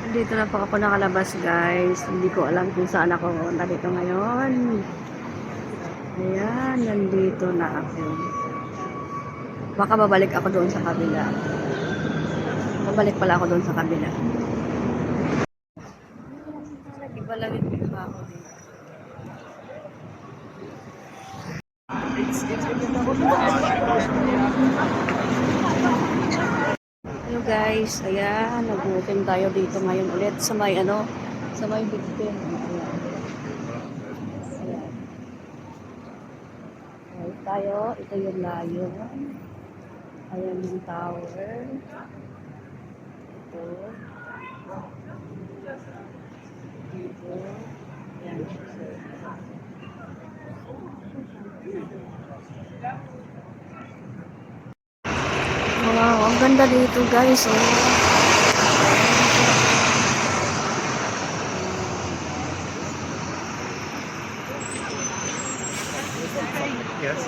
Dito na po ako nakalabas, guys. Hindi ko alam kung saan ako nandito ngayon. Ayan, nandito na ako. Baka babalik ako doon sa kabila. Babalik pala ako doon sa kabila. Iba lang yung ginawa ko dito. Hello guys, ayan, nag-open tayo dito ngayon ulit sa may sa may Big Ben. Ayan. Ayan. Ayan tayo, ito yung layo. Ayan yung tower. Ito. Dito. Ayan. Wow, ang ganda dito guys. Oh. Yes.